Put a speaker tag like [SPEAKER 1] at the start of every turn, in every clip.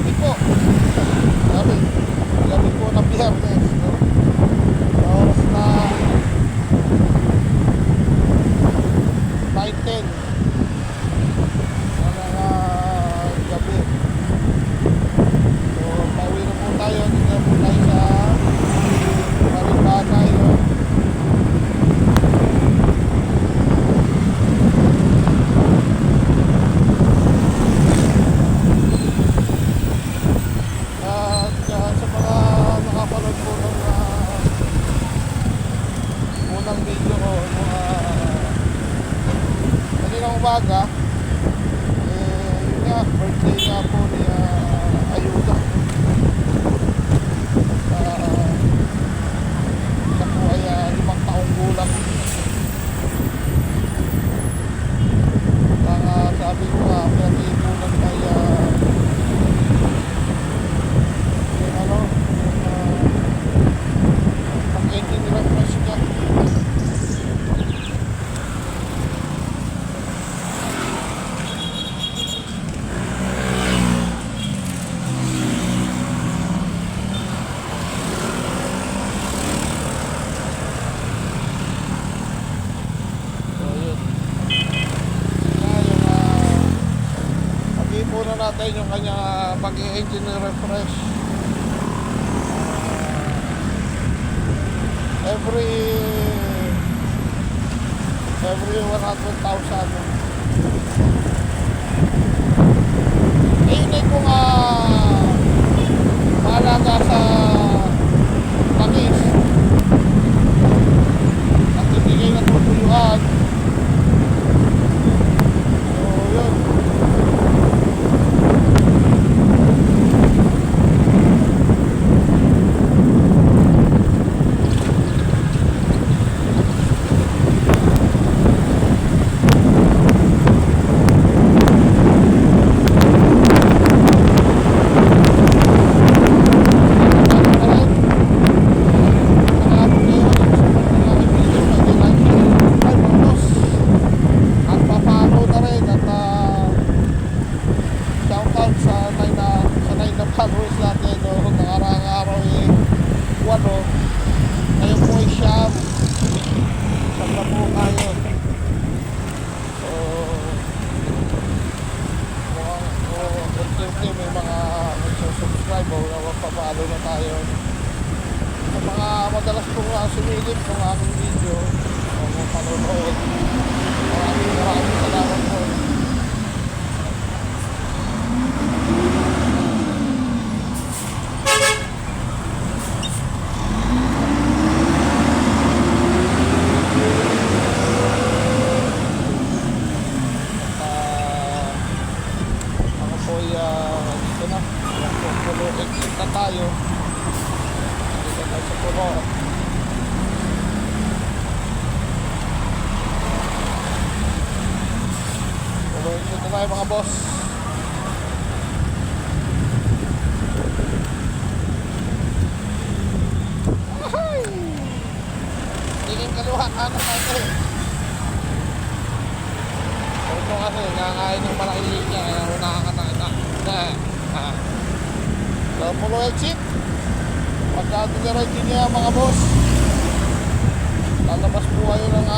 [SPEAKER 1] gabi po. Gabi po ng Biyernes, no? Oras na 9:10 gabi. So pauwi na po tayo. Dito na po tayo sa Maribanay, no? Sa mga nakapanood po ng unang video ko kaninang umaga, yun nga, birthday nga po ni Ayuda. Siya po ay 5 taong gulang. Sabi ko nga, pinag-iipunan kay pag-ending refresh niya. Pag-iipunan natin yung kanya pag-i-engine refresh. Every 100,000. Hindi ko nga mahalaga sa langis at hindi kayo natutuyuan. So yun, followers natin, no? Nakarang araw eh 8, ngayon po ay siyam na po kayo. So mukhang may mga subscribe o magpapalo na tayo. Sa mga madalas po nga sumilip ng aking video o mga panonood, maraming salamat po. Dito na, pulo exit na tayo. Dito tayo sa pulo. Pulo exit na tayo mga boss. Tingin kaluha, kanan natin. Ito kasi nangain ng malaking linya, kaya unahan ka na. So, pulo exit. Pagka diretso niya mga boss, lalabas po kayo ng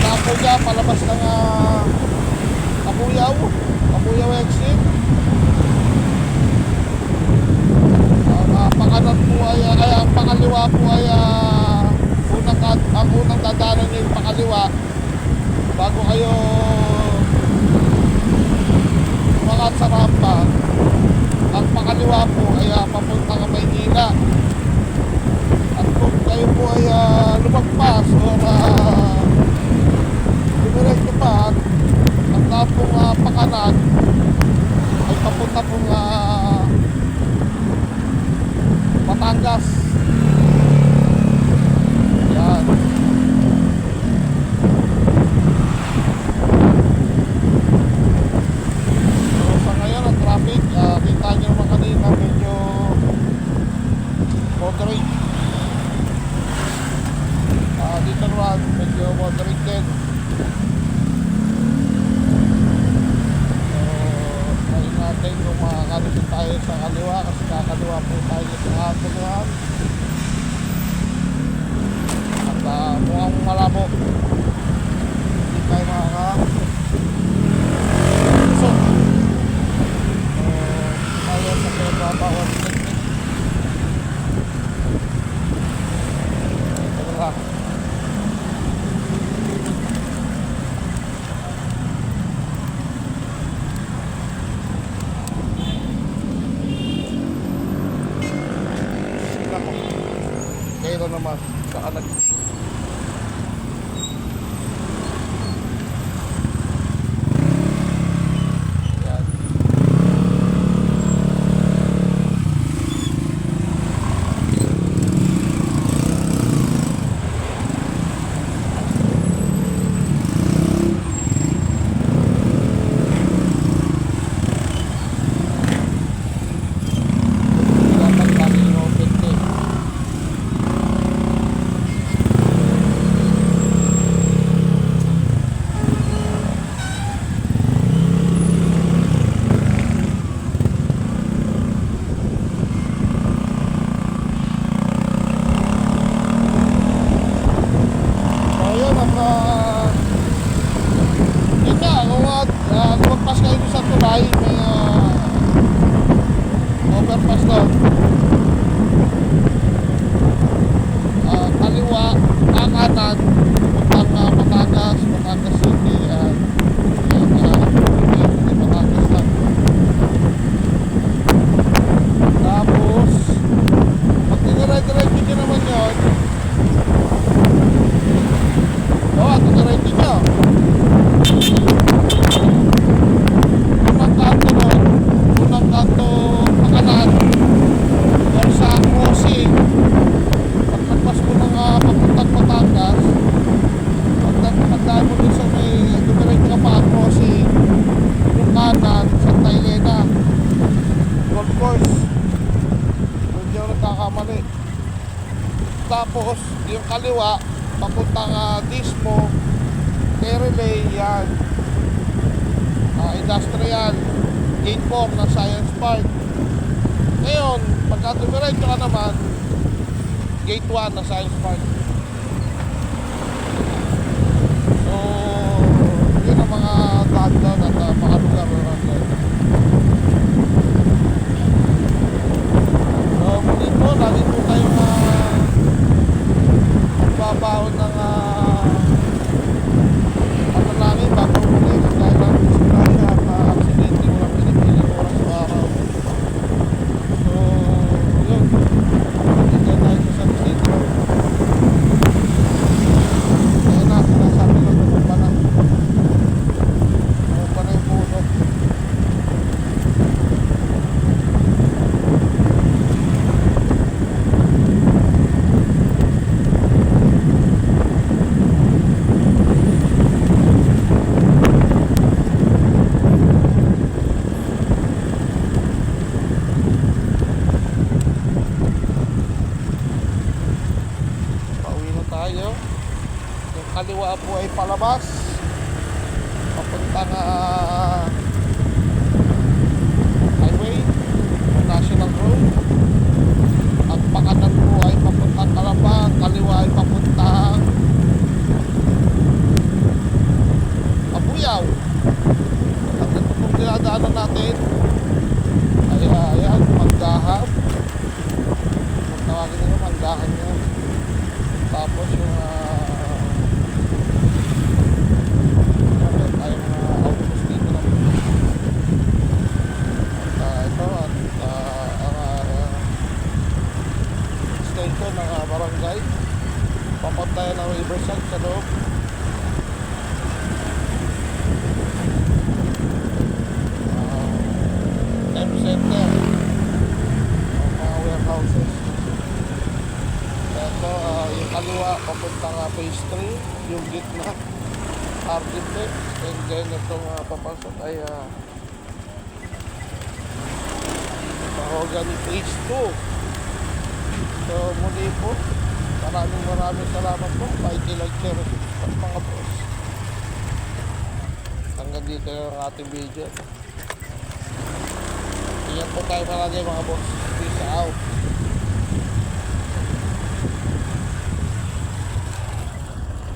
[SPEAKER 1] Napo dyan, palabas ng Kabuyaw exit. Pakanan po ay ang pangaliwa po ay ang unang dadaanan yung pangaliwa bago kayo umangat sa rampa. Ang pangaliwa po ay papunta ka Maynila. At kung kayo po ay lumagpas o dumiretso pa, ang lahat pong pakanan ay papunta pong Batangas. Yan. So sa ngayon ang traffic, kita nyo naman kanina medyo moderate. Dito naman medyo moderate din. So kaliwa po tayo sa atin. At mukhang malabo. Hindi tayo so tayo sa pera bawat teknik. Ito lang. Kaya naman sa anak. Lumagpas kayo sa tulay, may overpass doon. Kaliwa, kanan, puntang Batangas City, Batangas lang. Tapos, pag tinire-diretso nyo naman yun, tinire-diretso nyo. Unang kanto pakanan doon sa crossing. Pagpagpas mo ng papuntang Batangas, pagdaan mo dun sa may dumiretso ka pa crossing, yung kanan Santa Elena Golf Course, doon yung nagkakamali. Tapos yung kaliwa papuntang Dismo Relay, yan industrial gate 4 na Science Park. Ngayon pagka dumiretso ka naman, gate 1 na Science Park. So yun ang mga countdown at mga lugar na natin. So muli po, lagi po tayong magbabaon ng namin bago muli dahil ang disgrasya at aksidente walang pinipiling oras sa araw. So yun, hindi tayo sa San Isidro. Kaya na, sinasabi ko tumumpa na yung puso. Kaliwa po ay palabas papuntang highway, national road. At pakanan po ay papuntang Calamba, kaliwa ay papuntang Abuyaw. At ito pong dinadaanan natin ay ayan, Manggahan. Kung tawagin nyo, Manggahan yan. Tapos yung station ng barangay, papuntayan ng Riverside sa loob. M-Center, mga warehouses. Ito yung kaliwa papuntang phase 3, yung gitna Architect, and then itong papasok ay Mahogany phase 2. So muli po, maraming salamat po. Like, share at mga boss. Hanggang dito yung ating video. Ingat po tayo palagi mga boss. Peace out. tao.